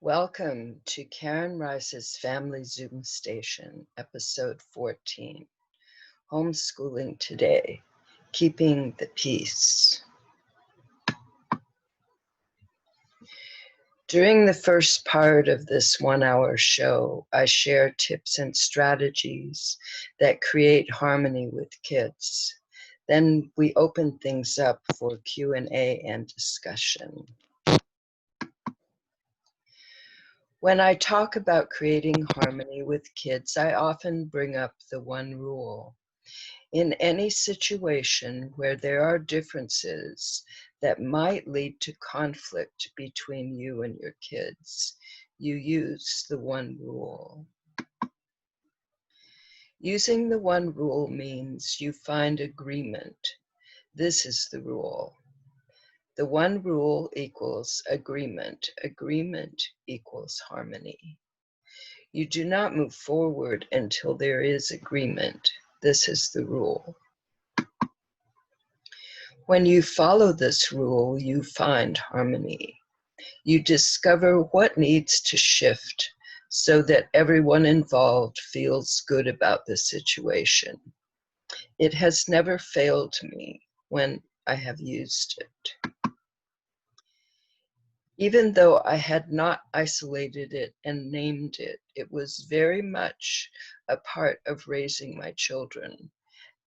Welcome to Karen Rice's Family Zoom Station, episode 14, Homeschooling Today, Keeping the Peace. During the first part of this 1-hour show, I share tips and strategies that create harmony with kids. Then we open things up for Q&A and discussion. When I talk about creating harmony with kids, I often bring up the one rule. In any situation where there are differences that might lead to conflict between you and your kids, you use the one rule. Using the one rule means you find agreement. This is the rule. The one rule equals agreement. Agreement equals harmony. You do not move forward until there is agreement. This is the rule. When you follow this rule, you find harmony. You discover what needs to shift so that everyone involved feels good about the situation. It has never failed me when I have used it. Even though I had not isolated it and named it, it was very much a part of raising my children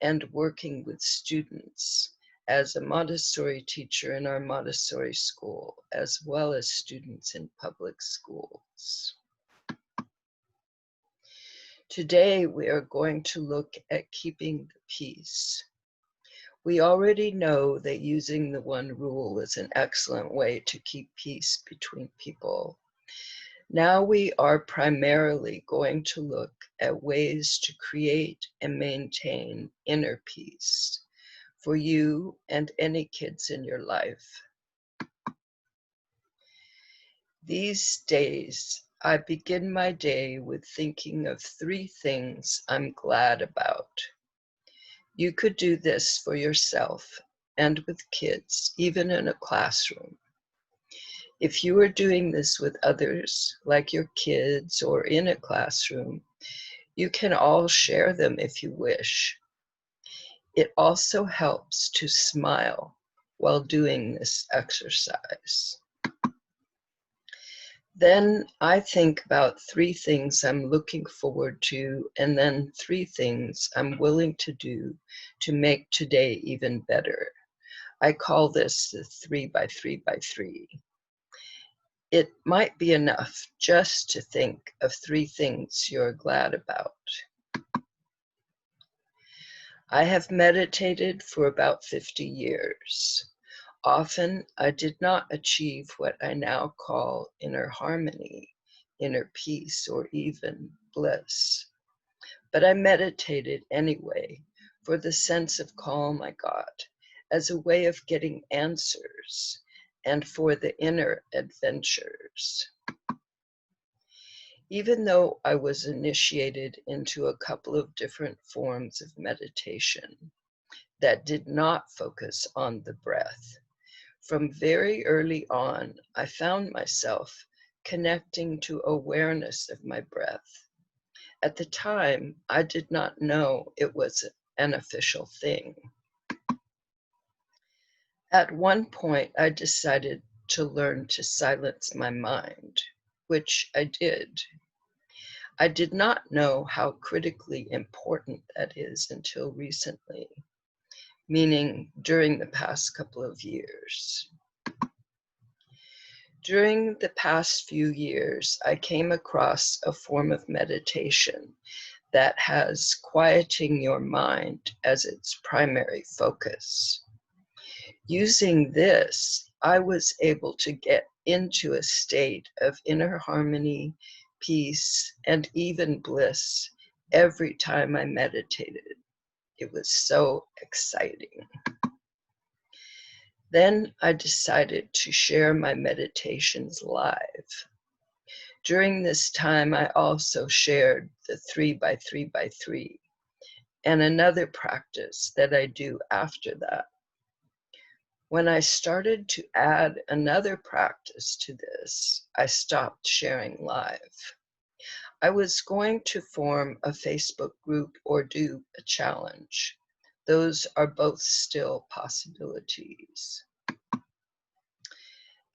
and working with students as a Montessori teacher in our Montessori school, as well as students in public schools. Today, we are going to look at keeping the peace. We already know that using the one rule is an excellent way to keep peace between people. Now we are primarily going to look at ways to create and maintain inner peace for you and any kids in your life. These days, I begin my day with thinking of 3 things I'm glad about. You could do this for yourself and with kids, even in a classroom. If you are doing this with others, like your kids or in a classroom, you can all share them if you wish. It also helps to smile while doing this exercise. Then I think about 3 things I'm looking forward to, and then 3 things I'm willing to do to make today even better. I call this the 3 by 3 by 3. It might be enough just to think of 3 things you're glad about. I have meditated for about 50 years. Often, I did not achieve what I now call inner harmony, inner peace, or even bliss. But I meditated anyway for the sense of calm I got, as a way of getting answers, and for the inner adventures. Even though I was initiated into a couple of different forms of meditation that did not focus on the breath, from very early on, I found myself connecting to awareness of my breath. At the time, I did not know it was an official thing. At one point, I decided to learn to silence my mind, which I did. I did not know how critically important that is until recently, meaning during the past couple of years. During the past few years, I came across a form of meditation that has quieting your mind as its primary focus. Using this, I was able to get into a state of inner harmony, peace, and even bliss every time I meditated. It was so exciting. Then I decided to share my meditations live. During this time, I also shared the 3 by 3 by 3 and another practice that I do after that. When I started to add another practice to this, I stopped sharing live. I was going to form a Facebook group or do a challenge. Those are both still possibilities.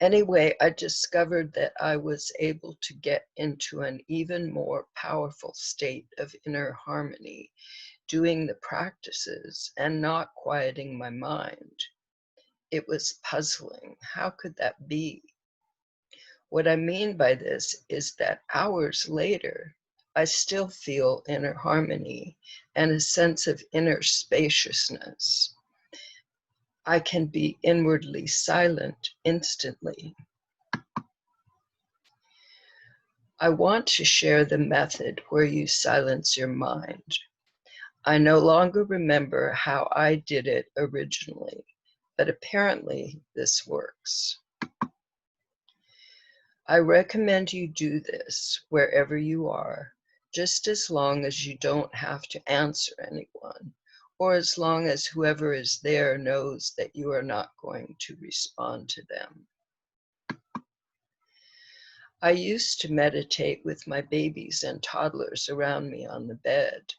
Anyway, I discovered that I was able to get into an even more powerful state of inner harmony, doing the practices and not quieting my mind. It was puzzling. How could that be? What I mean by this is that hours later, I still feel inner harmony and a sense of inner spaciousness. I can be inwardly silent instantly. I want to share the method where you silence your mind. I no longer remember how I did it originally, but apparently this works. I recommend you do this wherever you are, just as long as you don't have to answer anyone, or as long as whoever is there knows that you are not going to respond to them. I used to meditate with my babies and toddlers around me on the bed.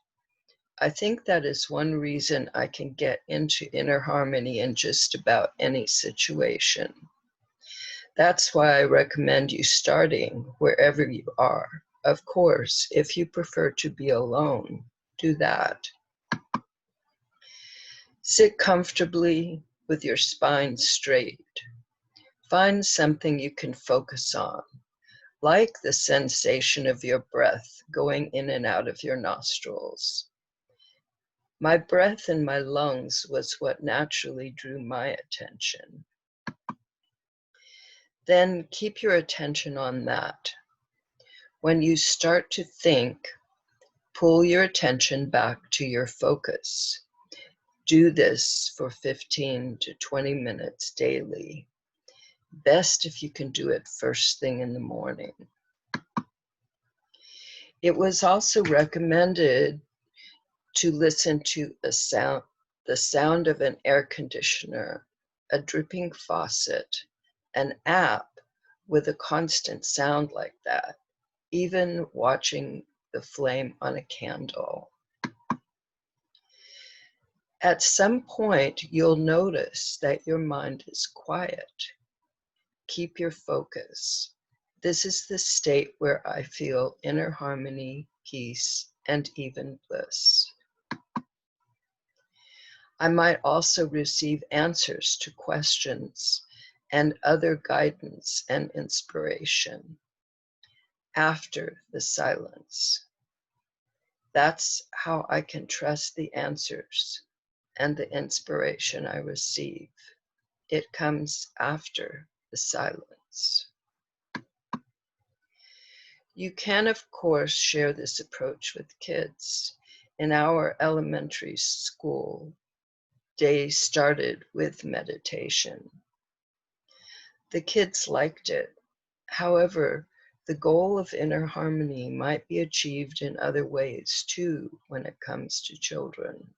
I think that is one reason I can get into inner harmony in just about any situation. That's why I recommend you starting wherever you are. Of course, if you prefer to be alone, do that. Sit comfortably with your spine straight. Find something you can focus on, like the sensation of your breath going in and out of your nostrils. My breath in my lungs was what naturally drew my attention. Then keep your attention on that. When you start to think, pull your attention back to your focus. Do this for 15 to 20 minutes daily. Best if you can do it first thing in the morning. It was also recommended to listen to the sound of an air conditioner, a dripping faucet, an app with a constant sound like that, even watching the flame on a candle. At some point, you'll notice that your mind is quiet. Keep your focus. This is the state where I feel inner harmony, peace, and even bliss. I might also receive answers to questions and other guidance and inspiration after the silence. That's how I can trust the answers and the inspiration I receive. It comes after the silence. You can, of course, share this approach with kids. In our elementary school, day started with meditation. The kids liked it. However, the goal of inner harmony might be achieved in other ways too when it comes to children.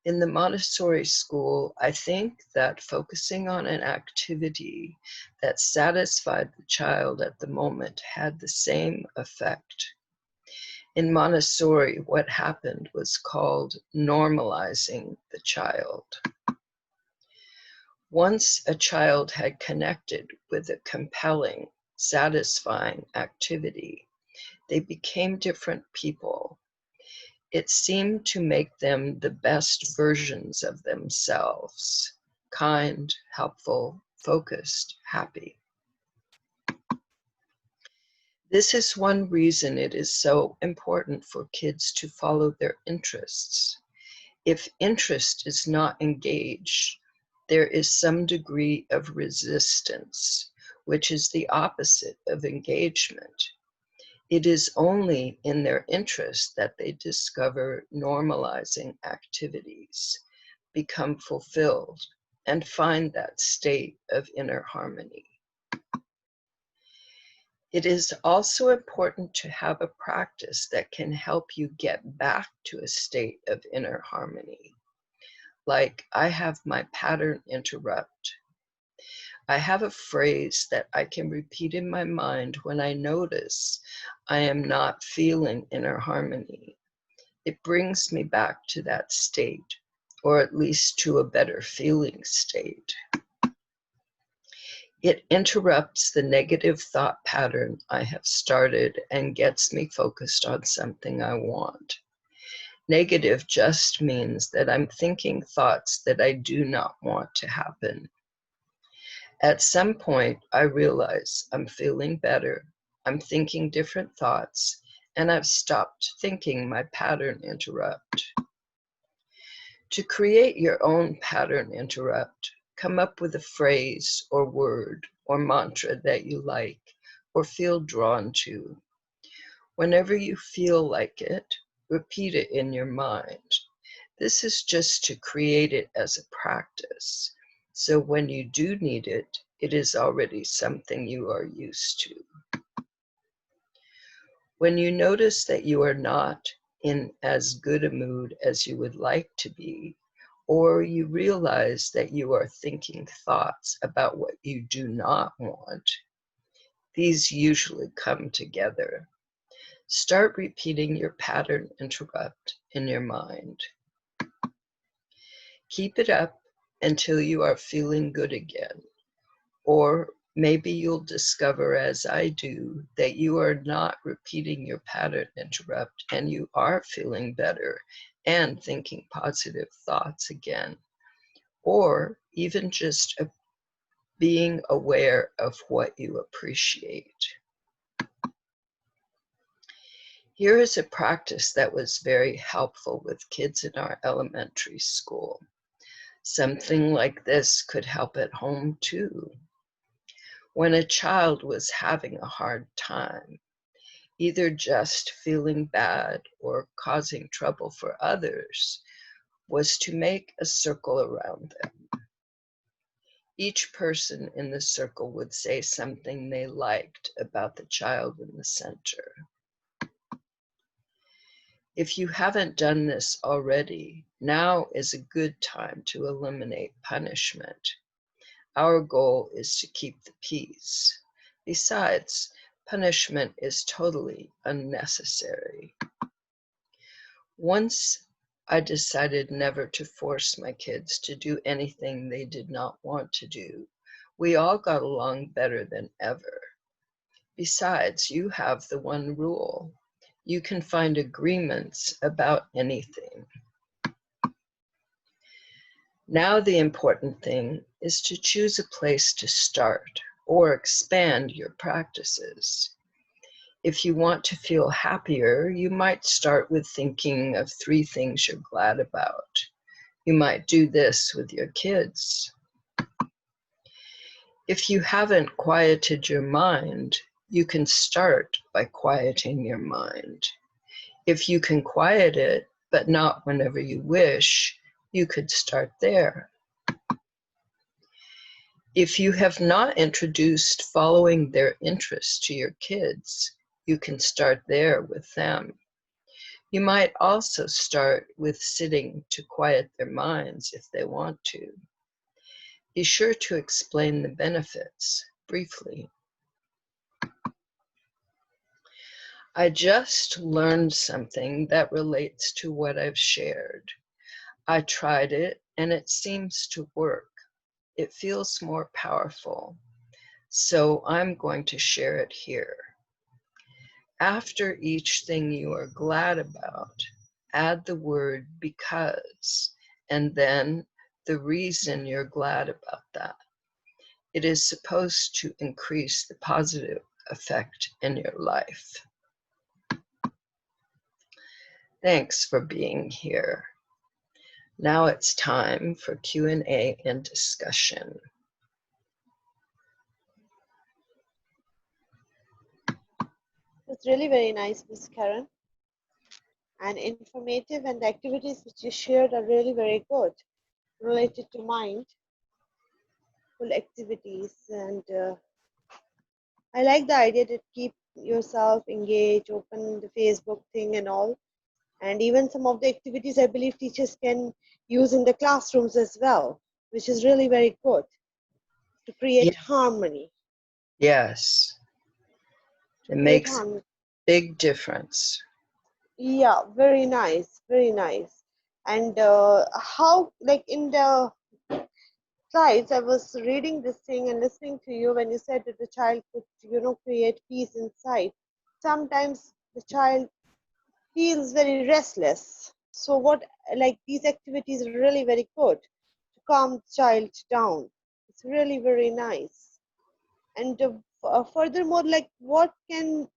In the Montessori school, I think that focusing on an activity that satisfied the child at the moment had the same effect. In Montessori, what happened was called normalizing the child. Once a child had connected with a compelling, satisfying activity, they became different people. It seemed to make them the best versions of themselves, kind, helpful, focused, happy. This is one reason it is so important for kids to follow their interests. If interest is not engaged, there is some degree of resistance, which is the opposite of engagement. It is only in their interest that they discover normalizing activities, become fulfilled, and find that state of inner harmony. It is also important to have a practice that can help you get back to a state of inner harmony, like I have my pattern interrupt. I have a phrase that I can repeat in my mind when I notice I am not feeling inner harmony. It brings me back to that state, or at least to a better feeling state. It interrupts the negative thought pattern I have started and gets me focused on something I want. Negative just means that I'm thinking thoughts that I do not want to happen. At some point, I realize I'm feeling better, I'm thinking different thoughts, and I've stopped thinking my pattern interrupt. To create your own pattern interrupt, come up with a phrase or word or mantra that you like or feel drawn to. Whenever you feel like it, repeat it in your mind. This is just to create it as a practice. So when you do need it, it is already something you are used to. When you notice that you are not in as good a mood as you would like to be, or you realize that you are thinking thoughts about what you do not want, these usually come together. Start repeating your pattern interrupt in your mind. Keep it up until you are feeling good again. Or maybe you'll discover, as I do, that you are not repeating your pattern interrupt and you are feeling better and thinking positive thoughts again. Or even just being aware of what you appreciate. Here is a practice that was very helpful with kids in our elementary school. Something like this could help at home too. When a child was having a hard time, either just feeling bad or causing trouble for others, was to make a circle around them. Each person in the circle would say something they liked about the child in the center. If you haven't done this already, now is a good time to eliminate punishment. Our goal is to keep the peace. Besides, punishment is totally unnecessary. Once I decided never to force my kids to do anything they did not want to do, we all got along better than ever. Besides, you have the one rule. You can find agreements about anything. Now the important thing is to choose a place to start or expand your practices. If you want to feel happier, you might start with thinking of 3 things you're glad about. You might do this with your kids. If you haven't quieted your mind, you can start by quieting your mind. If you can quiet it, but not whenever you wish, you could start there. If you have not introduced following their interests to your kids, you can start there with them. You might also start with sitting to quiet their minds if they want to. Be sure to explain the benefits briefly. I just learned something that relates to what I've shared. I tried it and it seems to work. It feels more powerful. So I'm going to share it here. After each thing you are glad about, add the word because, and then the reason you're glad about that. It is supposed to increase the positive effect in your life. Thanks for being here. Now it's time for Q&A and discussion. It's really very nice, Ms. Karen, and informative, and the activities which you shared are really very good, related to mindful activities. And I like the idea to keep yourself engaged, open the Facebook thing and all. And even some of the activities I believe teachers can use in the classrooms as well, which is really very good to create harmony. Yes, To it create makes a harmony. big difference. Yeah, very nice, very nice. And how, like in the slides, I was reading this thing and listening to you when you said that the child could, create peace inside. Sometimes the child feels very restless. So what, like these activities are really very good to calm the child down. It's really very nice. And furthermore, like what can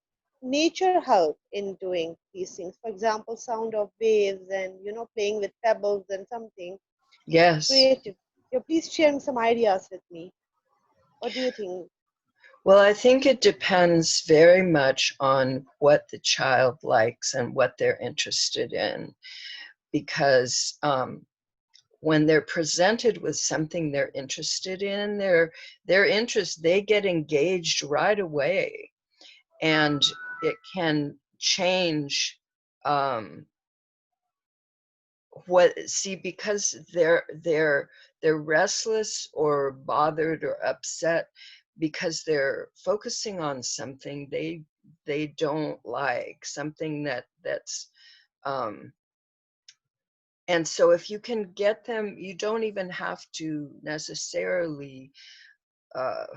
nature help in doing these things? For example, sound of waves and playing with pebbles and something Yes. creative. Yeah, please share some ideas with me. What do you think? Well, I think it depends very much on what the child likes and what they're interested in, because when they're presented with something they're interested in, they get engaged right away, and it can change because they're restless or bothered or upset because they're focusing on something they don't like, something that's and so if you can get them, you don't even have to necessarily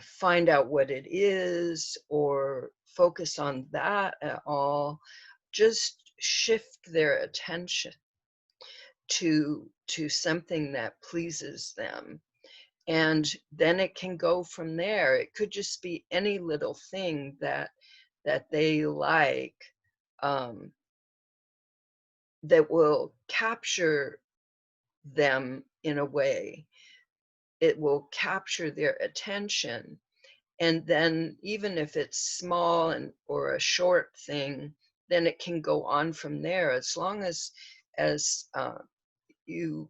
find out what it is or focus on that at all. Just shift their attention to something that pleases them, and then it can go from there. It could just be any little thing that they like, um, that will capture them in a way. It will capture their attention, and then even if it's small and or a short thing, then it can go on from there, as long as you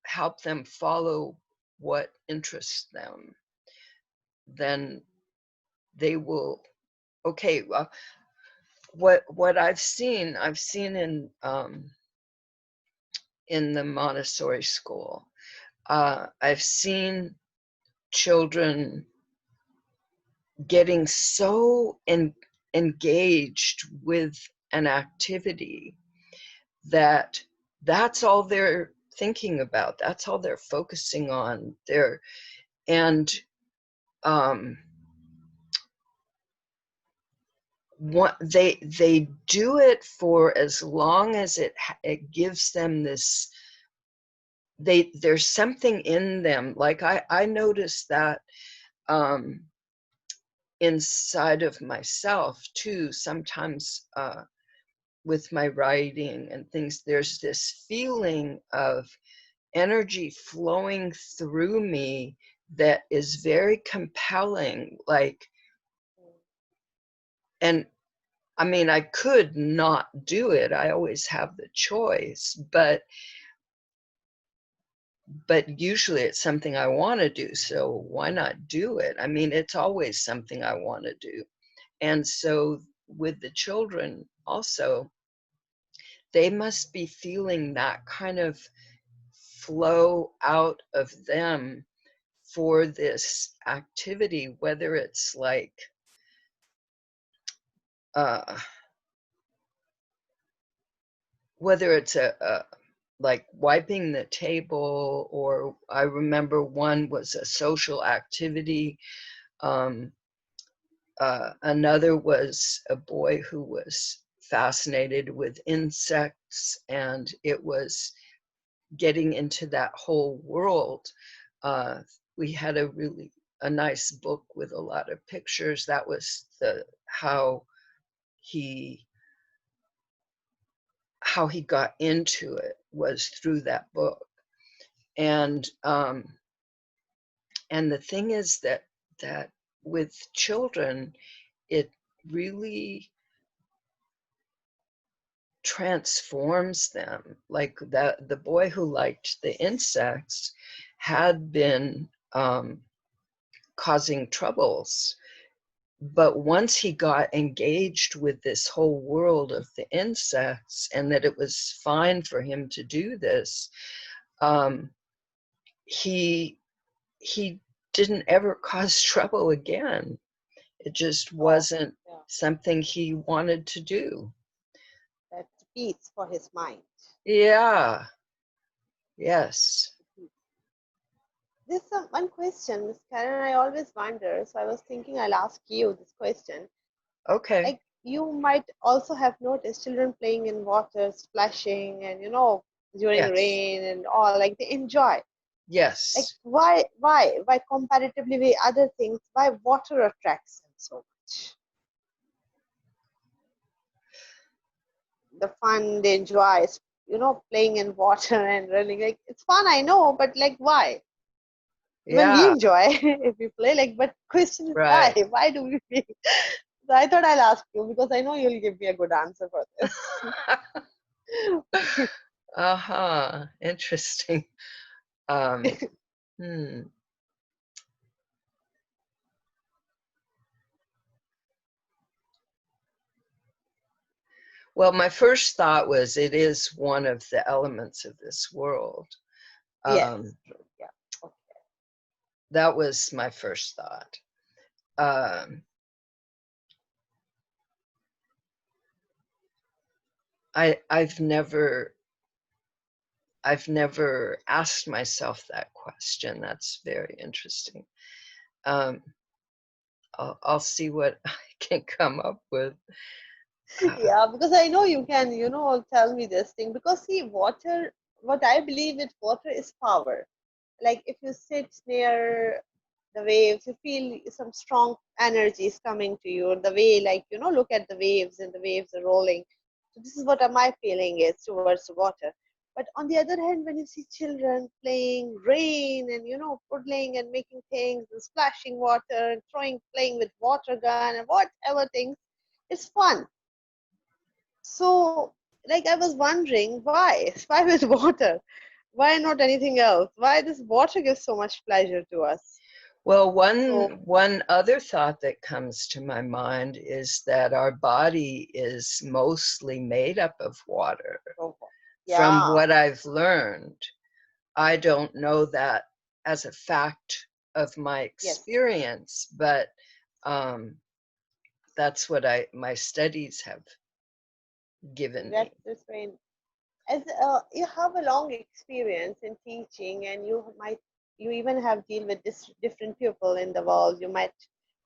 help them follow what interests them. Then they will. Okay, well, what I've seen in the Montessori school, I've seen children getting so engaged with an activity that that's all they're thinking about, that's all they're focusing on there. And um, what they do it for as long as it gives them this, there's something in them, like I noticed that um, inside of myself too, sometimes with my writing and things, there's this feeling of energy flowing through me that is very compelling, like, and I mean, I could not do it, I always have the choice, but usually it's something I want to do, so why not do it? I mean, it's always something I want to do. And so with the children also, they must be feeling that kind of flow out of them for this activity, whether it's like uh, whether it's a like wiping the table, or I remember one was a social activity. Um, Another was a boy who was fascinated with insects, and it was getting into that whole world. Uh, we had a nice book with a lot of pictures. That was how he how he got into it, was through that book. And the thing is that with children, it really transforms them. Like the boy who liked the insects had been causing troubles but once he got engaged with this whole world of the insects and that it was fine for him to do this, he didn't ever cause trouble again. It just Oh, wasn't yeah. something he wanted to do. That's peace for his mind. Yeah. Yes. There's one question, Miss Karen, I always wonder. So I was thinking I'll ask you this question. Okay. Like you might also have noticed children playing in water, splashing, and during Yes. rain and all. Like they enjoy. Like Yes. why comparatively with other things, why water attracts them so much? The fun they enjoy, playing in water and running. Like it's fun, I know, but like why? Even we Yeah. enjoy if we play. Like, but question is why? Right. Why do we feel? So I thought I'll ask you because I know you'll give me a good answer for this. Uh-huh. Interesting. Um, hmm. Well, my first thought was it is one of the elements of this world. Yes, Um, true. Yeah. Okay. that was my first thought. Um, I've never asked myself that question. That's very interesting. Um, I'll see what I can come up with. Yeah, because I know you can, tell me this thing. Because see, water, what I believe with water is power. Like if you sit near the waves, you feel some strong energies coming to you. The way, like, look at the waves and the waves are rolling. So this is what my feeling is towards water. But on the other hand, when you see children playing rain and puddling and making things and splashing water and playing with water gun and whatever things, it's fun. So, like, I was wondering why? Why with water? Why not anything else? Why this water gives so much pleasure to us? Well, So, one other thought that comes to my mind is that our body is mostly made up of water. so From yeah, what I've learned, I don't know that as a fact of my yes, experience, but um, that's what my studies have given me. that's very. As you have a long experience in teaching, and you even have deal with this different people in the world. You met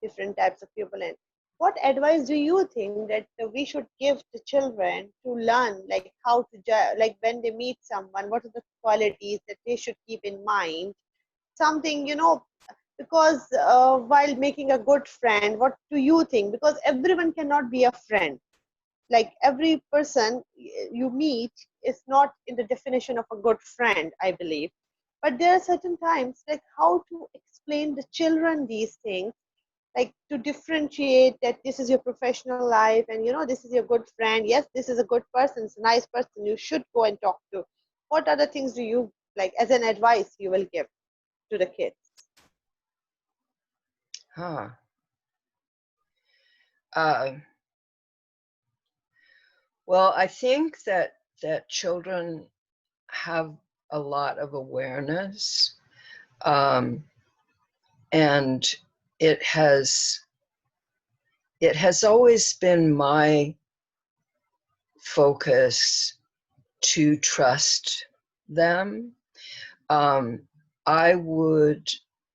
different types of people, and what advice do you think that we should give to children to learn, like how to like when they meet someone, what are the qualities that they should keep in mind? Something because while making a good friend, what do you think? Because everyone cannot be a friend. Like every person you meet is not in the definition of a good friend, I believe. But there are certain times, like how to explain the children these things, like to differentiate that this is your professional life and this is your good friend. Yes, this is a good person, it's a nice person, you should go and talk to. What other things do you, like, as an advice you will give to the kids? Huh. Uh, well, I think that children have a lot of awareness, um, and it has always been my focus to trust them. Um, I would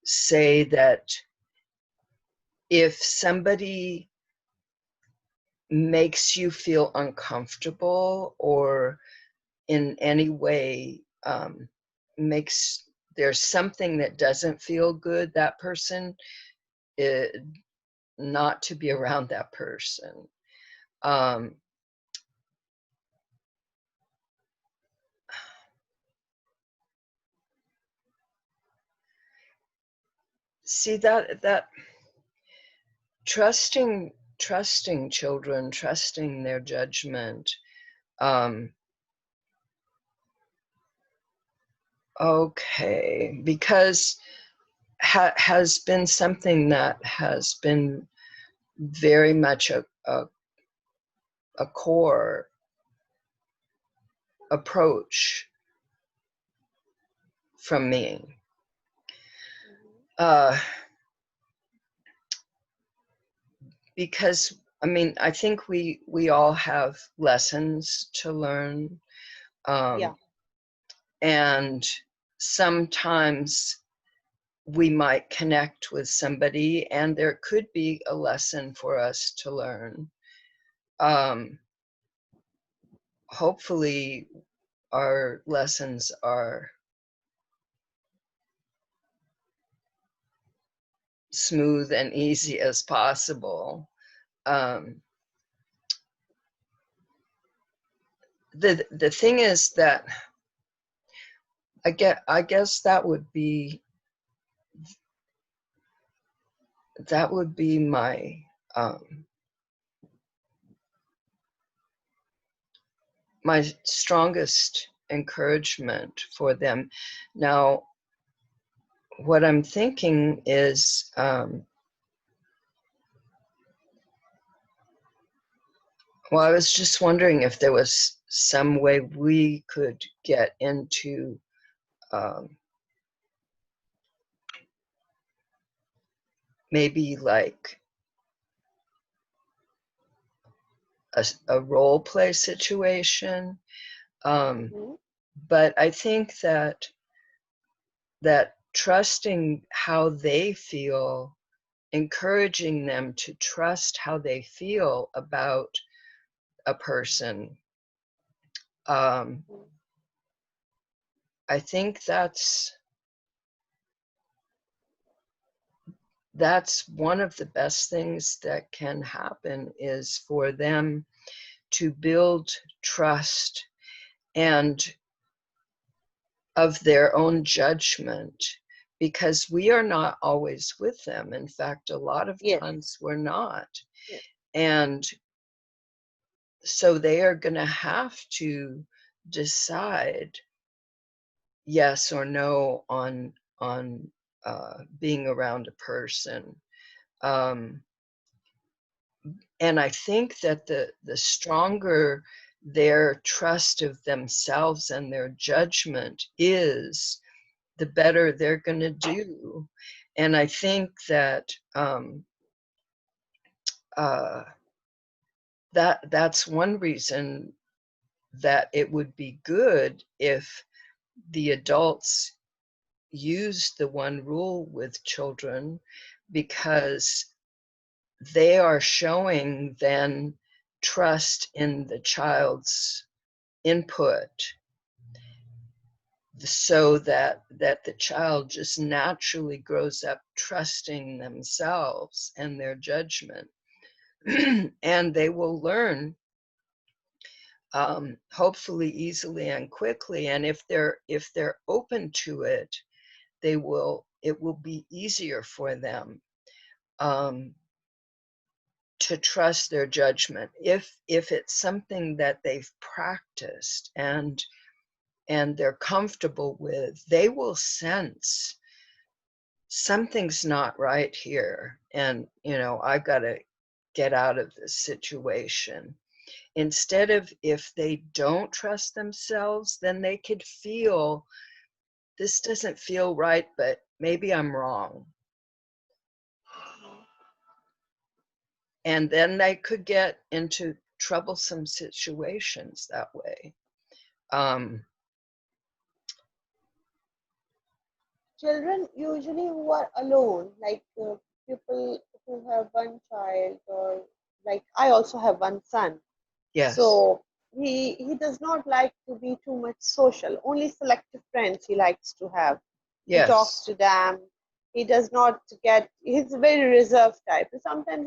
say that if somebody makes you feel uncomfortable or in any way makes there's something that doesn't feel good, that person, it, not to be around that person. Um, see that trusting children, trusting their judgment. Um, okay, because has been something that has been very much a core approach from me. Because I mean, I think we all have lessons to learn, Yeah. and sometimes we might connect with somebody, and there could be a lesson for us to learn. Hopefully, our lessons are smooth and easy as possible. The thing is that I guess that would be my my strongest encouragement for them. Now, what I'm thinking is, well, I was just wondering if there was some way we could get into maybe like a role play situation. But I think that trusting how they feel, encouraging them to trust how they feel about a person, I think that's one of the best things that can happen, is for them to build trust and of their own judgment, because we are not always with them. In fact, a lot of times we're not. Yes. And so they are going to have to decide yes or no on being around a person. And I think that the stronger their trust of themselves and their judgment is, the better they're going to do. And I think that that's one reason that it would be good if the adults use the one rule with children, because they are showing then trust in the child's input, so that the child just naturally grows up trusting themselves and their judgment. And they will learn, hopefully easily and quickly. And if they're open to it, it will be easier for them to trust their judgment. If it's something that they've practiced and they're comfortable with, they will sense something's not right here, and I've got to get out of this situation. Instead of, if they don't trust themselves, then they could feel, this doesn't feel right, but maybe I'm wrong. And then they could get into troublesome situations that way. Children usually who are alone, like people who have one child, or like I also have one son. Yes. So he does not like to be too much social. Only selective friends he likes to have. He Yes. talks to them. He does not get. He's a very reserved type. And sometimes,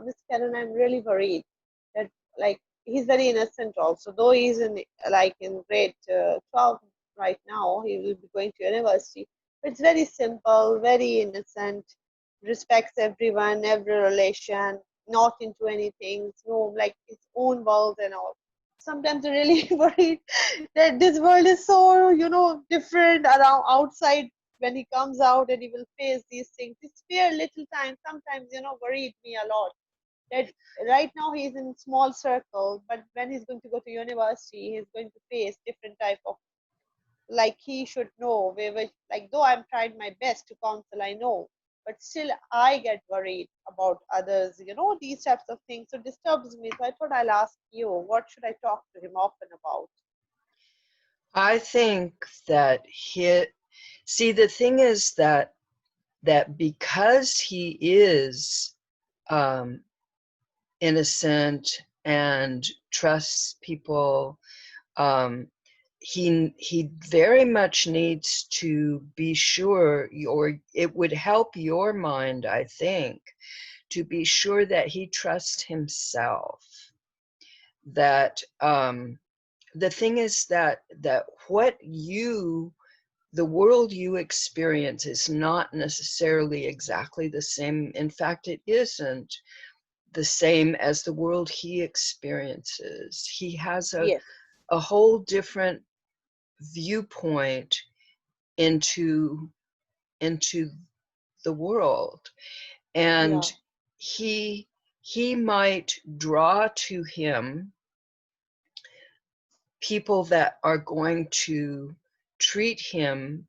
Miss Karen, I'm really worried that, like, he's very innocent also. Though he's in grade 12 right now, he will be going to university. But it's very simple, very innocent, respects everyone, every relation, not into anything, no, like its own world and all. Sometimes I'm really worried that this world is so, different around outside. When he comes out and he will face these things, this fear little time sometimes, worried me a lot. that right now he's in small circle, but when he's going to go to university, he's going to face different type of, like he should know where, like though I'm trying my best to counsel, I know, but still I get worried about others, these types of things. So disturbs me. So I thought I'll ask you, what should I talk to him often about? I think that see, the thing is that because he is um, innocent and trusts people, um, he very much needs to be sure, or it would help your mind, I think, to be sure that he trusts himself. That the thing is that the world you experience is not necessarily exactly the same. In fact, it isn't the same as the world he experiences. He has Yes. a whole different viewpoint into the world, and Yeah. he might draw to him people that are going to treat him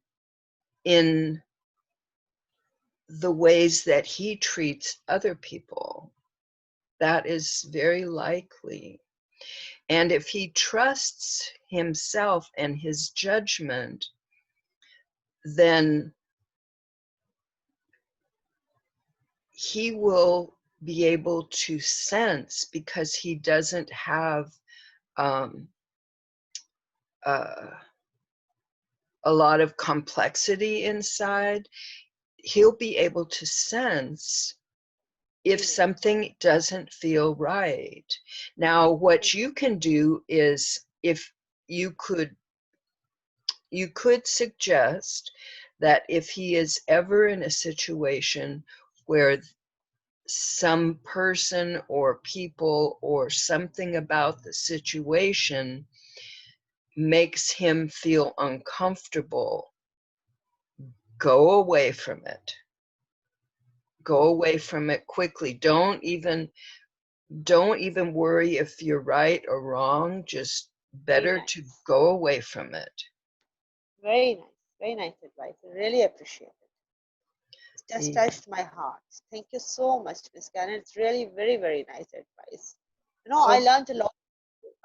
in the ways that he treats other people. That is very likely. And if he trusts himself and his judgment, then he will be able to sense, because he doesn't have um, uh, a lot of complexity inside, he'll be able to sense if Mm. something doesn't feel right. Now, what you can do is, if you could suggest that if he is ever in a situation where some person or people or something about the situation makes him feel uncomfortable, go away from it. Go away from it quickly. Don't even worry if you're right or wrong. Just Very better to nice. go away from it. Very nice. Very nice advice. I really appreciate it. It just Yeah. touched my heart. Thank you so much, Miss Karen. It's really very, very nice advice. I Oh, learned a lot.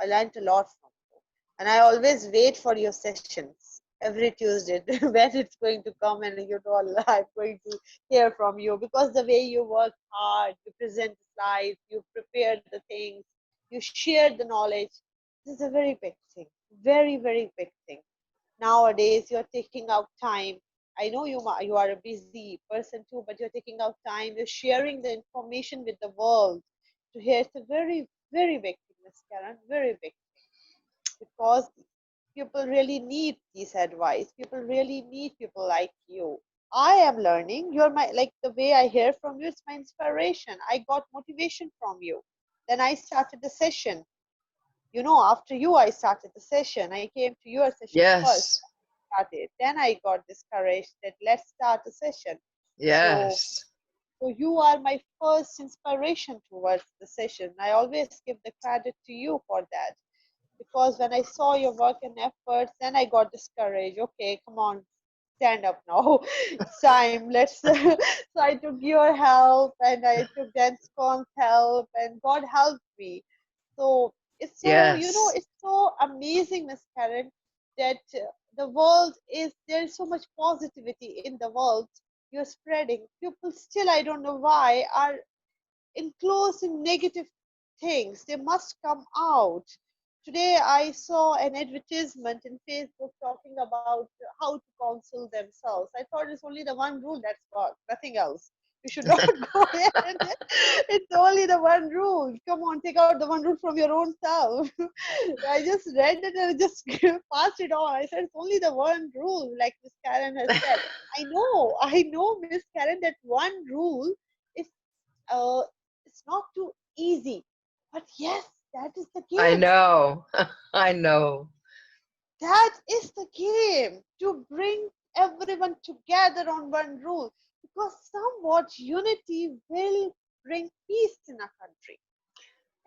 I learned a lot from you. And I always wait for your sessions every Tuesday when it's going to come, and I'm going to hear from you, because the way you work hard, you present the slides, you prepare the things, you share the knowledge. This is a very big thing. Very, very big thing. Nowadays, you're taking out time. I know you are a busy person too, but you're taking out time. You're sharing the information with the world to hear. It's a very, very big thing, Miss Karen. Very big, because people really need this advice. People really need people like you. I am learning. You're my, like the way I hear from you, it's my inspiration. I got motivation from you. Then I started the session. After you, I started the session. I came to your session first, yes. started. Then I got this courage that let's start a session. So, Yes. so you are my first inspiration towards the session. I always give the credit to you for that, because when I saw your work and efforts, then I got discouraged. Okay, come on, stand up now. It's time. Let's. So I took your help, and I took Denscon's help, and God helped me. So it's so, Yes. it's so amazing, Miss Karen, that the world is, there's so much positivity in the world you're spreading. People still, I don't know why, are enclosed in negative things. They must come out. Today, I saw an advertisement in Facebook talking about how to counsel themselves. I thought it's only the one rule that's worked, nothing else. You should not go ahead and it's only the one rule. Come on, take out the one rule from your own self. I just read it and I just passed it on. I said it's only the one rule, like Miss Karen has said. I know, Miss Karen, that one rule is uh, it's not too easy. But yes, that is the I game. know. I know. That is the game, to bring everyone together on one rule, because somewhat unity will bring peace in a country.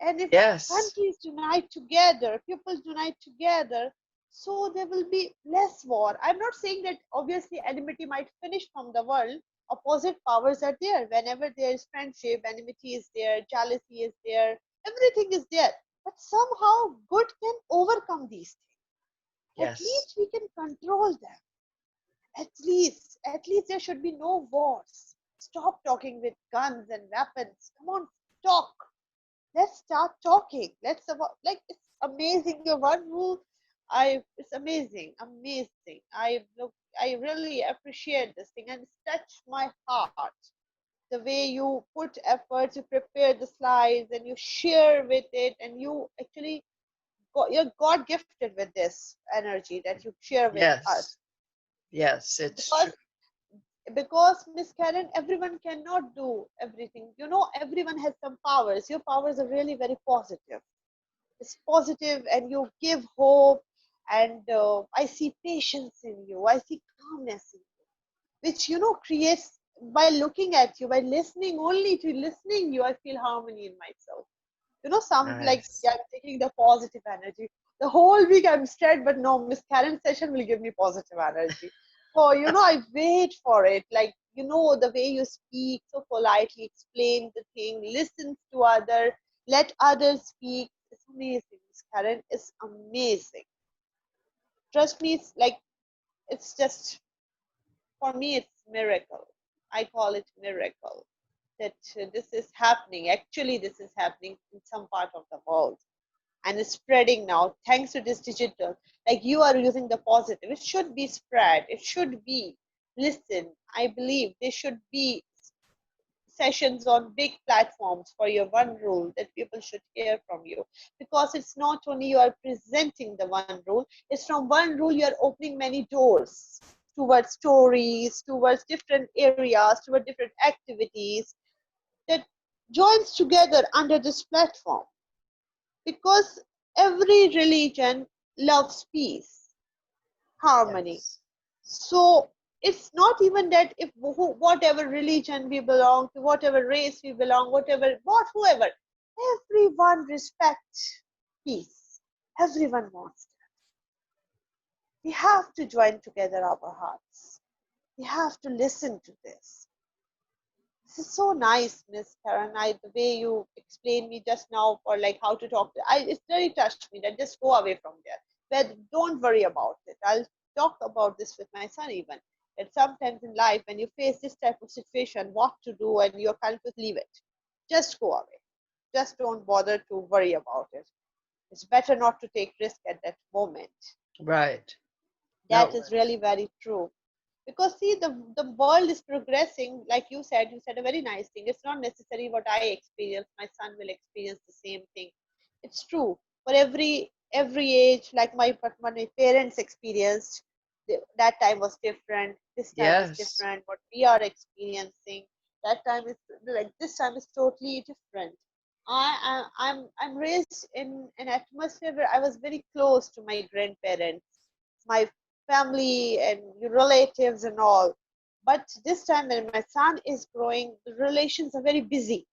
And if Yes. countries unite together, peoples unite together, so there will be less war. I'm not saying that obviously enmity might finish from the world. Opposite powers are there. Whenever there is friendship, enmity is there, jealousy is there, everything is there. But somehow good can overcome these things. At Yes. least we can control them. At least there should be no wars. Stop talking with guns and weapons. Come on, talk. Let's start talking. Let's about like it's amazing. Your one rule, it's amazing, amazing. I really appreciate this thing and it's touched my heart. The way you put effort to prepare the slides and you share with it and you actually you're God gifted with this energy that you share with Yes. us Yes, it's because true. Miss Karen, everyone cannot do everything. Everyone has some powers. Your powers are really very positive. It's positive and you give hope, and I see patience in you. I see calmness in you, which creates, by looking at you, by listening, only to listening you, I feel harmony in myself. Some, like, Nice. yeah, I'm taking the positive energy. The whole week I'm stressed, but no, Miss Karen's session will give me positive energy. So, I wait for it. Like, the way you speak so politely, explain the thing, listen to other, let others speak. It's amazing, Miss Karen. It's amazing. Trust me, it's just, for me, it's miracle. I call it miracle that this is happening. Actually, this is happening in some part of the world and is spreading now thanks to this digital. Like, you are using the positive, it should be spread, it should be listen. I believe there should be sessions on big platforms for your one rule that people should hear from you, because it's not only you are presenting the one rule, it's from one rule you are opening many doors towards stories, towards different areas, towards different activities that joins together under this platform, because every religion loves peace, harmony. Yes. So it's not even that if whatever religion we belong to, whatever race we belong, whoever, everyone respects peace. Everyone wants that. We have to join together our hearts. We have to listen to this. This is so nice, Miss Karen. The way you explained me just now, or like how to talk. It's really touched me. That just go away from there. But don't worry about it. I'll talk about this with my son even. That sometimes in life, when you face this type of situation, what to do, and you're confused, leave it. Just go away. Just don't bother to worry about it. It's better not to take risk at that moment. Right. That No. is really very true. Because see, the world is progressing. Like you said a very nice thing. It's not necessary what I experience, my son will experience the same thing. It's true. For every age, like my parents experienced, that time was different, this time is Yes. different. What we are experiencing, that time is like, this time is totally different. I'm raised in an atmosphere where I was very close to my grandparents, my family and relatives and all. But this time when my son is growing, the relations are very busy.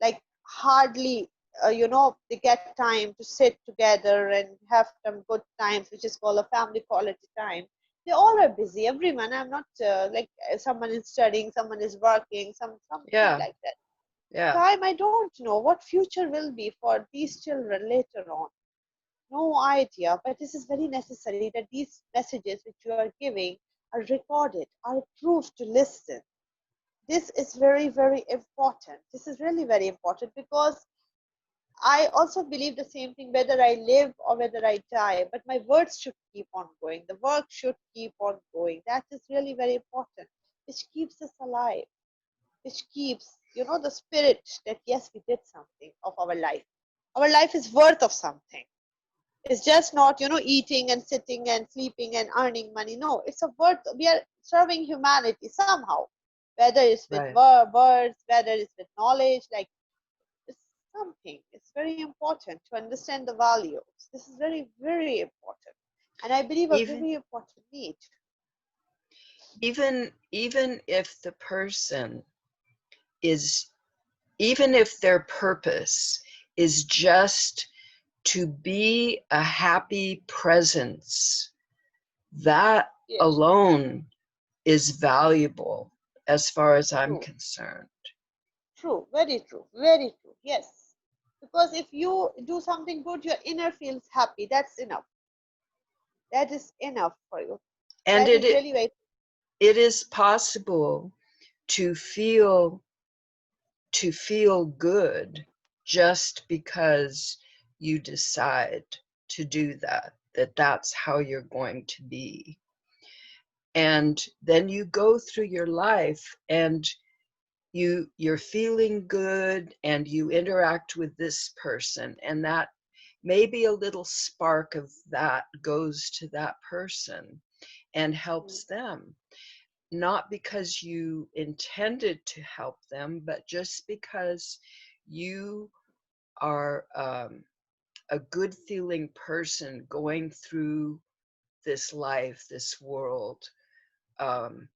Like, hardly, they get time to sit together and have some good times, which is called a family quality time. They all are busy. Everyone. I'm not like someone is studying, someone is working, something Yeah. like that. Yeah. Time, I don't know what future will be for these children later on. No idea, but this is very necessary that these messages which you are giving are recorded, are approved to listen. This is very, very important. This is really very important, because I also believe the same thing whether I live or whether I die, but my words should keep on going. The work should keep on going. That is really very important, which keeps us alive, which keeps, the spirit that yes, we did something of our life. Our life is worth of something. It's just not, eating and sitting and sleeping and earning money. No, it's a worth. We are serving humanity somehow, whether it's with Right. words, whether it's with knowledge. Like, it's something. It's very important to understand the values. This is very, very important, and I believe a Even very important need. even if the person is even if their purpose is just to be a happy presence, that Yes, alone is valuable as far as I'm true, concerned. true, very true, very true. Yes. Because if you do something good, your inner feels happy. That's enough. That is enough for you. And That is really very it is possible to feel good just because you decide to do that, that's how you're going to be. And then you go through your life and you're feeling good and you interact with this person, and that maybe a little spark of that goes to that person and mm, helps them, not because you intended to help them, but just because you are a good feeling person going through this life, this world, um,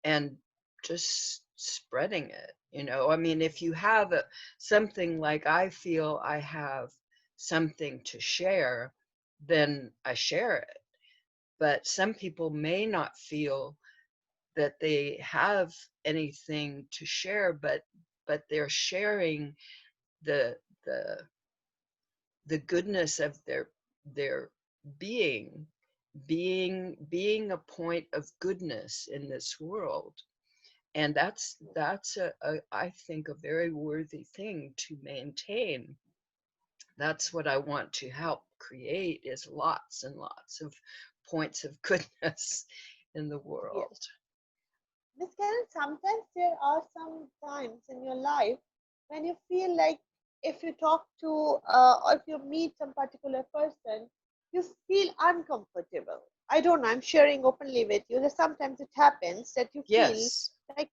and just spreading it. I mean, if you have something like I feel I have something to share, then I share it. But some people may not feel that they have anything to share, but they're sharing the the the goodness of their being being a point of goodness in this world. And that's I think a very worthy thing to maintain. That's what I want to help create, is lots and lots of points of goodness in the world. yes. Miss Karen, sometimes there are some times in your life when you feel like if you talk to or if you meet some particular person, you feel uncomfortable. I don't know, I'm sharing openly with you that sometimes it happens that you feel Yes. like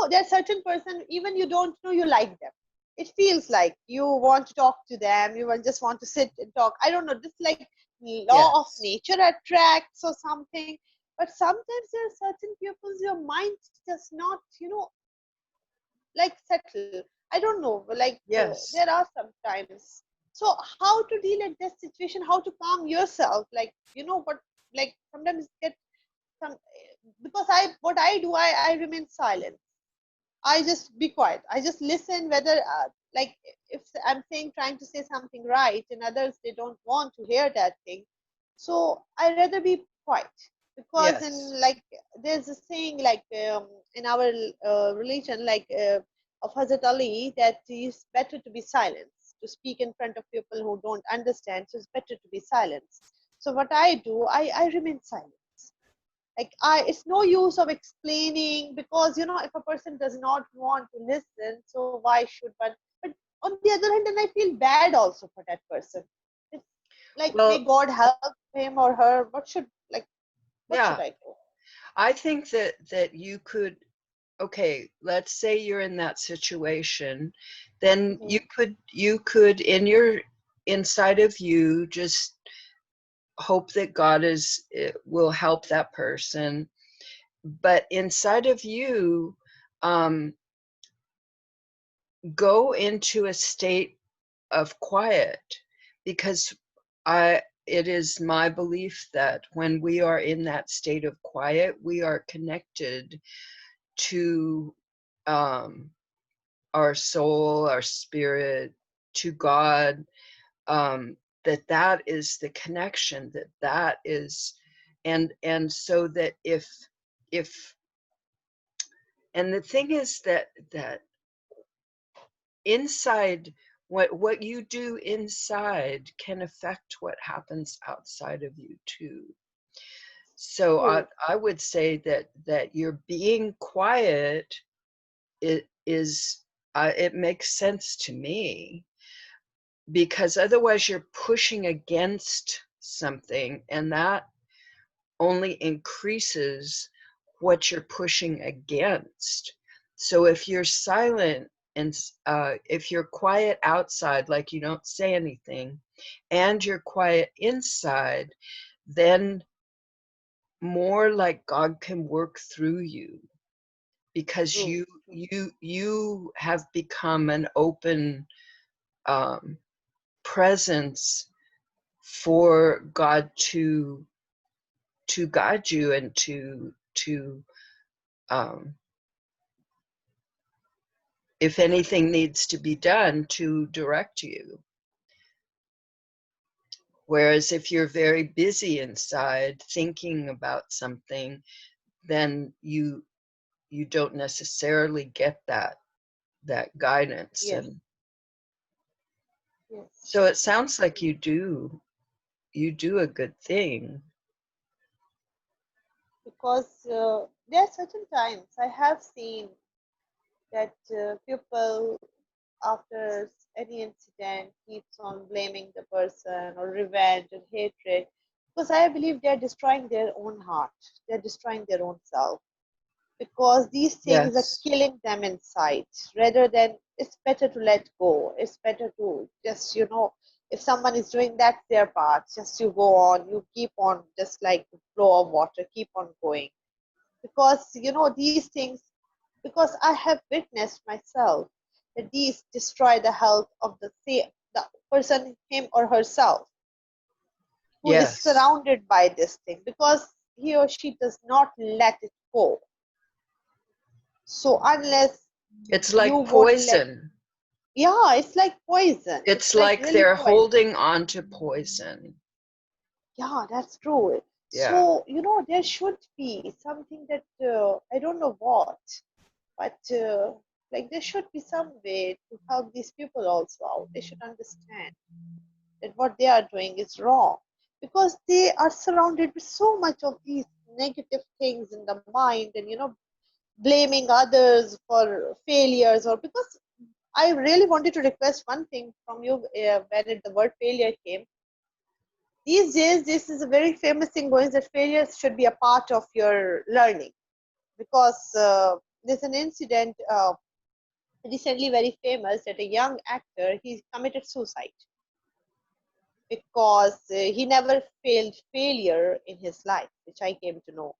there's certain person even you don't know you like them. It feels like you want to talk to them, you just want to sit and talk. I don't know, just like law of Yes. nature attracts or something. But sometimes there are certain people's your mind does not like settle. I don't know, like Yes. there are sometimes. So how to deal at this situation, how to calm yourself, like what, like sometimes get some, because what I do, I remain silent. I just be quiet. I just listen whether like if I'm saying trying to say something right and others they don't want to hear that thing. So I rather be quiet, because Yes. in like there's a saying like in our religion like of Hazrat Ali, that it's better to be silent, to speak in front of people who don't understand. So it's better to be silent. So what I do, I remain silent. Like it's no use of explaining, because if a person does not want to listen, so why should one? But on the other hand, then I feel bad also for that person. It's like, may Well, God help him or her. What should yeah, I do? I think that you could, okay, let's say you're in that situation, then you Hmm. could in your inside of you just hope that God will help that person. But inside of you, um, go into a state of quiet, because it is my belief that when we are in that state of quiet, we are connected to um, our soul, our spirit, to God. That is the connection. That is, and so that if and the thing is that inside, what you do inside can affect what happens outside of you too. So True. I would say that you're being quiet, it is it makes sense to me, because otherwise you're pushing against something, and that only increases what you're pushing against. So if you're silent and if you're quiet outside, like you don't say anything, and you're quiet inside, then more like God can work through you, because True. you you have become an open presence for God to guide you and to if anything needs to be done, to direct you. Whereas if you're very busy inside thinking about something, then you don't necessarily get that guidance. Yes. And Yes. so it sounds like you do a good thing. Because there are certain times I have seen that people, after any incident, keeps on blaming the person or revenge and hatred, because I believe they're destroying their own heart, they're destroying their own self, because these things are Yes. killing them inside. Rather than, it's better to let go, it's better to just, if someone is doing, that's their part, just you go on, you keep on, just like the flow of water, keep on going. Because these things, because I have witnessed myself that these destroy the health of the person, him or herself, who is Yes. surrounded by this thing, because he or she does not let it go. So unless It's you like won't let, poison. yeah, it's like poison, it's It's like like really they're poison. holding on to poison. Yeah, that's true. Yeah. So there should be something that I don't know what, but like there should be some way to help these people also out. They should understand that what they are doing is wrong, because they are surrounded with so much of these negative things in the mind, and blaming others for failures. Or because I really wanted to request one thing from you, when the word failure came. These days, this is a very famous thing going, that failures should be a part of your learning, because there's an incident recently very famous, that a young actor, he committed suicide because he never failed failure in his life, which I came to know,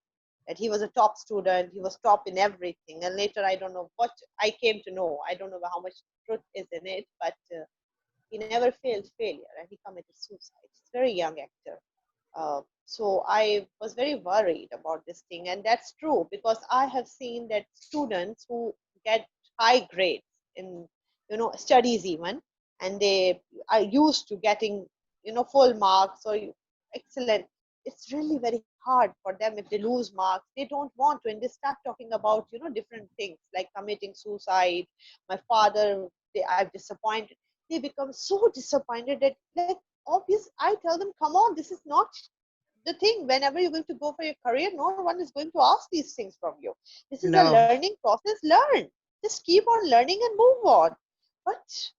that he was a top student, he was top in everything, and later I don't know what I came to know, I don't know how much truth is in it, but he never failed failure and he committed suicide. He's a very young actor. So I was very worried about this thing, and that's true, because I have seen that students who get high grades in studies even, and they are used to getting full marks or excellent. It's really very hard for them if they lose marks. They don't want to, and they start talking about different things like committing suicide. My father, I've disappointed. They become so disappointed that, like, obvious, I tell them, come on, this is not the thing. Whenever you're going to go for your career, no one is going to ask these things from you. This is a No. learning process. Learn, just keep on learning and move on. But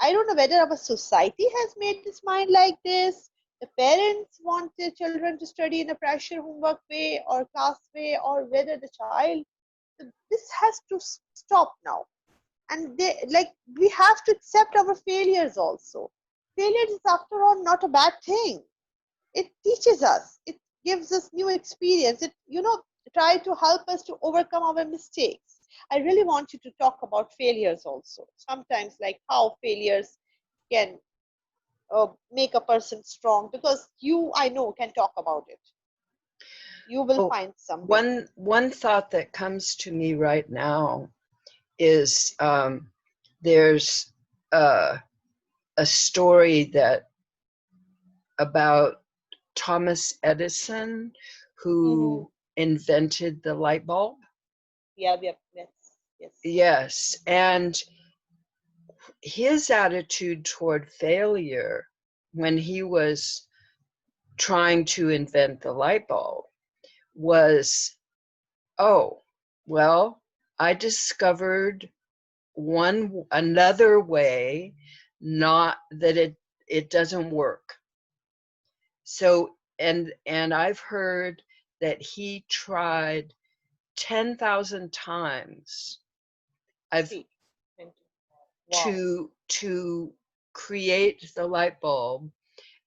I don't know whether our society has made this mind like this. The parents want their children to study in a pressure homework way or class way, or whether the child, this has to stop now. And they, like, we have to accept our failures also. Failure is, after all, not a bad thing. It teaches us, it gives us new experience, it try to help us to overcome our mistakes. I really want you to talk about failures also sometimes, like how failures can make a person strong, because you, I know, can talk about it. You will Oh, find some way. one thought that comes to me right now is there's a story that about Thomas Edison, Mm-hmm. who invented the light bulb. Yeah, yeah, yes, yes. Yes, and his attitude toward failure when he was trying to invent the light bulb was, oh, well, I discovered another way, not that it doesn't work. So and I've heard that he tried 10,000 times I've See, thank you. Wow. to create the light bulb,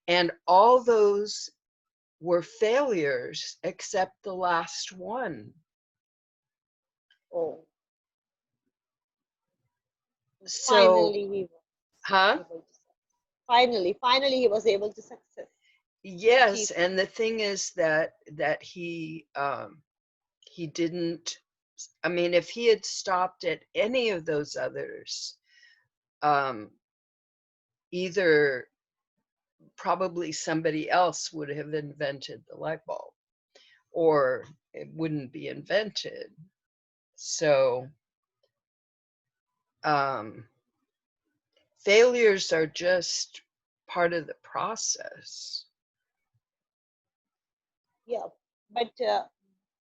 and all those were failures except the last one. Oh, So, Finally, he was huh? able to. Finally, he was able to achieve. Yes, and the thing is that he didn't. I mean, if he had stopped at any of those others, um, either probably somebody else would have invented the light bulb, or it wouldn't be invented. So, um, failures are just part of the process. Yeah, but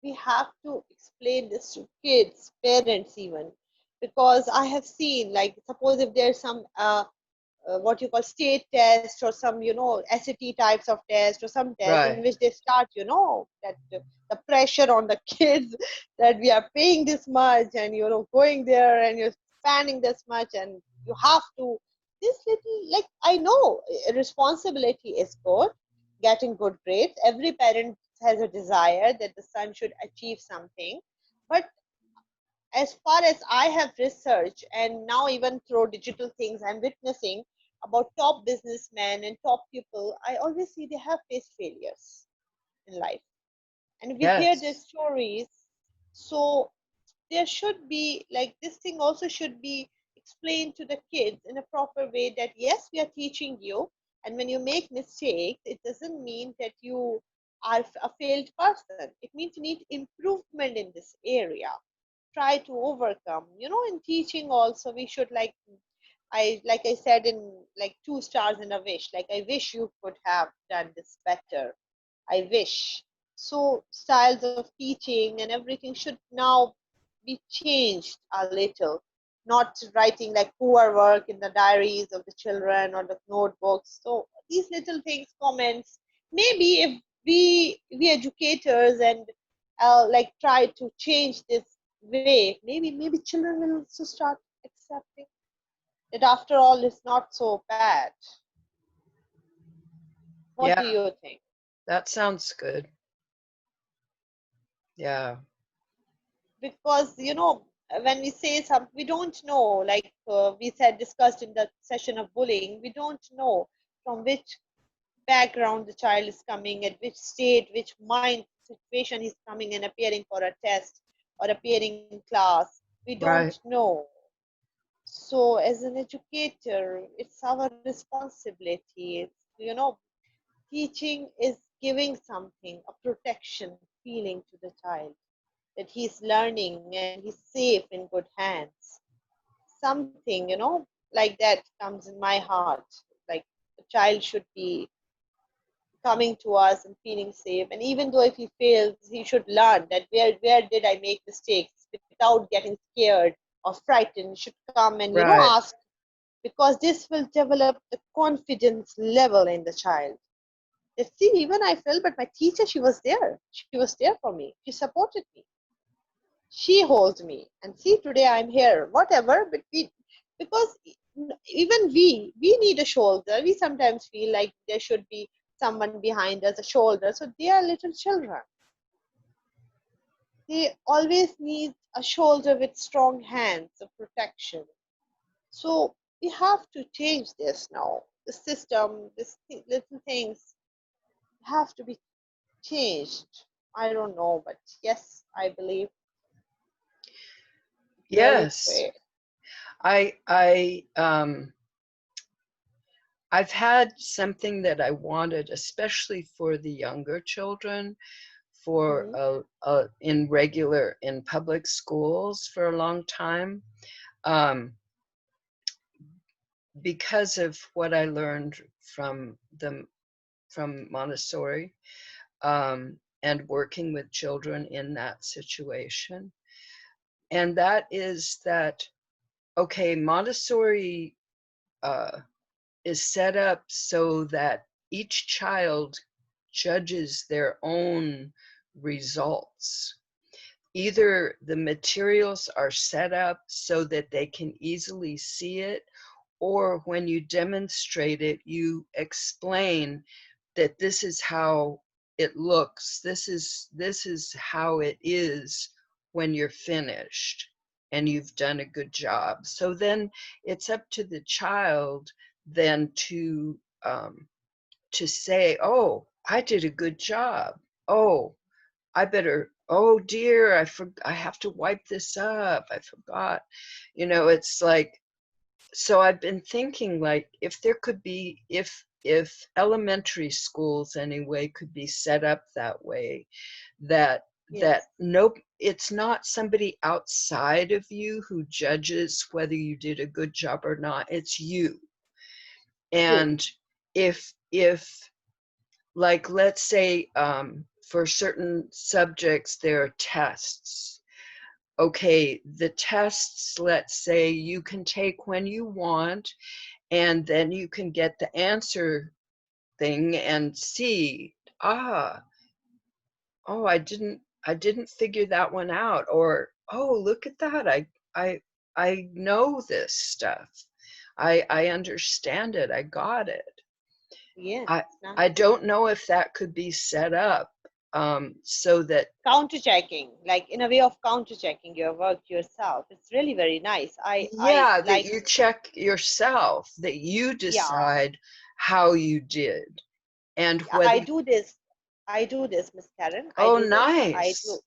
we have to explain this to kids, parents even, because I have seen, like, suppose if there's some what you call state test or some, SAT types of test or some test in Right. which they start, that the pressure on the kids that we are paying this much and going there and you're spending this much and you have to this little, like, I know responsibility is good, getting good grades. Every parent has a desire that the son should achieve something, but as far as I have researched, and now even through digital things, I'm witnessing about top businessmen and top people, I always see they have faced failures in life. And we hear their Yes. stories. So there should be, like, this thing also should be explained to the kids in a proper way that yes, we are teaching you. And when you make mistakes, it doesn't mean that you are a failed person. It means you need improvement in this area, try to overcome. In teaching also we should, like I said, in like 2 stars in a wish, like I wish you could have done this better, I wish. So styles of teaching and everything should now be changed a little, not writing like poor work in the diaries of the children or the notebooks. So these little things, comments, maybe if we educators and like try to change this way, maybe children will also start accepting that after all it's not so bad. What do Yeah, you think? that sounds good. Yeah. Because when we say something we don't know, like we said, discussed in the session of bullying, we don't know from which background the child is coming, at which state, which mind situation he's coming and appearing for a test or appearing in class. We don't Right. know. So as an educator, it's our responsibility. Teaching is giving something, a protection feeling to the child, that he's learning and he's safe in good hands. Something, like that comes in my heart. Like the child should be coming to us and feeling safe. And even though if he fails, he should learn that where did I make mistakes without getting scared or frightened. He should come and, Right. ask, because this will develop the confidence level in the child. That see, even I fell, but my teacher, she was there. She was there for me. She supported me. She holds me. And see, today I'm here. Whatever, but because even we need a shoulder. We sometimes feel like there should be someone behind us, a shoulder. So they are little children. They always need a shoulder with strong hands of protection. So we have to change this now. The system, little things have to be changed. I don't know, but yes, I believe there is Yes. way. I've had something that I wanted, especially for the younger children, for Hmm. in public schools for a long time, um, because of what I learned from Montessori, and working with children in that situation. And that is that, okay, Montessori uh, is set up so that each child judges their own results. Either the materials are set up so that they can easily see it, or when you demonstrate it, you explain that this is how it looks. This is how it is when you're finished. and you've done a good job. So then it's up to the child then to say, oh, I did a good job. Oh, I better, oh dear, I have to wipe this up. I forgot. You know, it's like, so I've been thinking, like, if there could be, if elementary schools anyway could be set up that way, that Yes, no, it's not somebody outside of you who judges whether you did a good job or not. It's you. true. And if like, let's say, for certain subjects there are tests. Okay, the tests, let's say, you can take when you want, and then you can get the answer thing and see, ah, oh, I didn't figure that one out, or oh, look at that, I I know this stuff. I understand it. I got it. Yes, I I nice. don't know if that could be set up so that, Counter checking, like in a way of counter checking your work yourself. It's really very nice. I yeah, that like, you check yourself, that you yeah, decide how you did and yeah, whether I you, do this. I do this, Miss Karen. I oh, do this. I do. nice.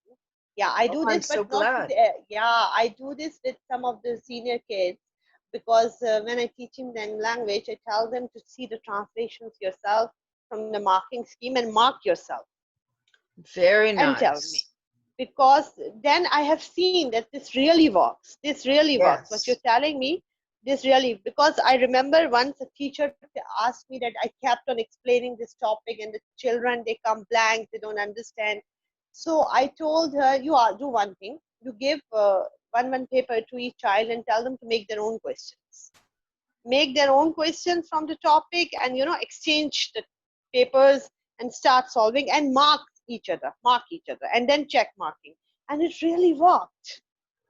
Yeah, I Oh, do I'm this, but so not with glad. yeah, I do this with some of the senior kids because when I teaching them language, I tell them to see the translations yourself from the marking scheme and mark yourself Very and tell me, nice. because then I have seen that this really works. This really works. What you're Yes. telling me, this really, because I remember once a teacher asked me that I kept on explaining this topic and the children, they come blank, they don't understand. So I told her, you are do one thing, you give one paper to each child and tell them to make their own questions, make their own questions from the topic, and exchange the papers and start solving and mark each other and then check marking. And it really worked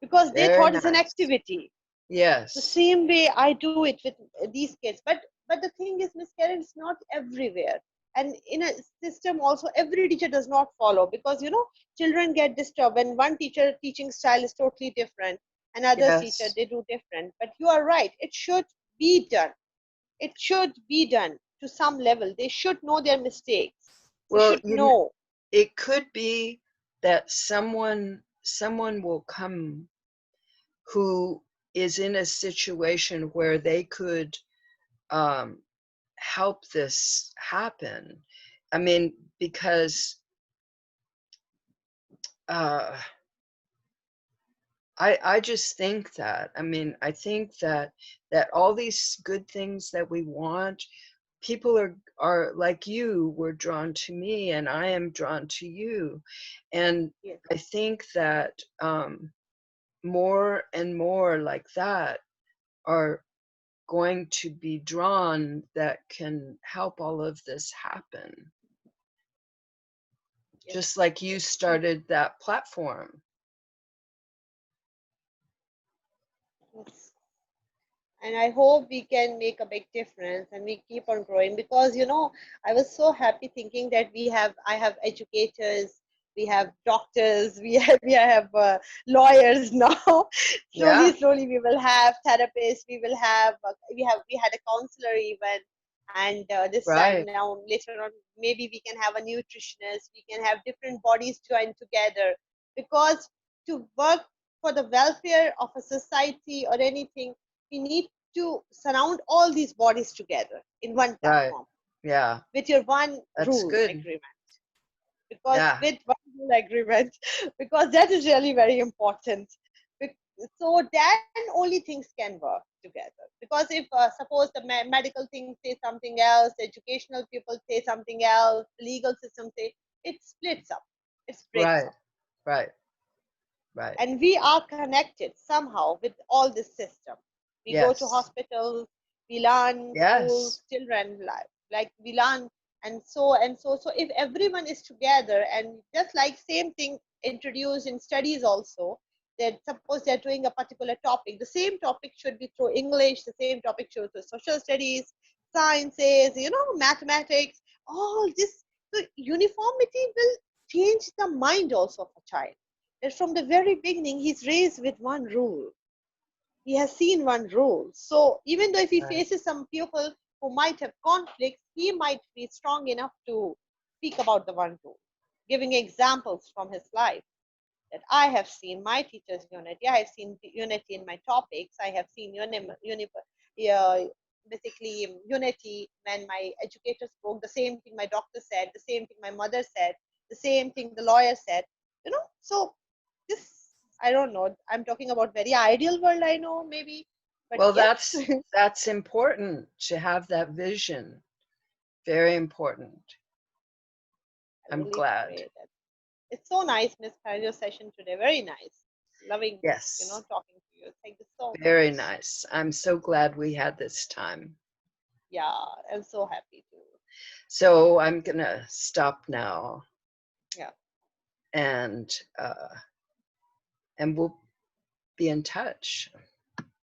because they Very thought it's an nice. activity. The Yes. same way I do it with these kids. But the thing is, Miss Karen, it's not everywhere. And in a system also, every teacher does not follow, because children get disturbed when one teacher teaching style is totally different, another teacher Yes. they do different. But you are right, it should be done. It should be done to some level. They should know their mistakes. They Well, should know. it could be that someone will come who is in a situation where they could um, help this happen. I mean, because uh, I just think that, I mean, I think that all these good things that we want, people are like, you were drawn to me and I am drawn to you. And Yes, I think that more and more like that are going to be drawn, that can help all of this happen. yes, Just like you yes. started that platform. Yes. And I hope we can make a big difference and we keep on growing, because I was so happy thinking that I have educators, we have doctors, we have lawyers now. Yeah, Slowly we will have therapists, we had a counselor even, and this time right. now later on maybe we can have a nutritionist, we can have different bodies joined together, because to work for the welfare of a society or anything, we need to surround all these bodies together in one Right. platform Yeah, with your one that's rule good. agreement, because Yeah. with one rule agreement, because that is really very important. So then only things can work together, because if suppose the medical thing say something else, the educational people say something else, the legal system say, it splits up, it breaks Right. up. Right. Right. And we are connected somehow with all this system. We go to Yes. hospitals, we learn schools, Yes. children like we learn, and so if everyone is together, and just like same thing introduced in studies also, that suppose they're doing a particular topic, the same topic should be through English, the same topic should be through social studies, sciences, mathematics, all this. So uniformity will change the mind also of a child. that from the very beginning he's raised with one rule. He has seen one rule. So even though if he Right. faces some people who might have conflicts, he might be strong enough to speak about the one rule, giving examples from his life that I have seen my teacher's unity. I have seen unity in my topics. I have seen basically unity when my educator spoke. The same thing my doctor said. The same thing my mother said. The same thing the lawyer said. So this, I don't know. I'm talking about very ideal world. I know maybe, but Well, yes. that's important to have that vision. Very important. I I'm really glad. pray that it's so nice, Miss Kaiser's session today. Very nice. Loving, Yes, talking to you. Thank you so very much. nice. I'm so glad we had this time. Yeah, I'm so happy to. So I'm gonna stop now, Yeah, and uh, and we'll be in touch.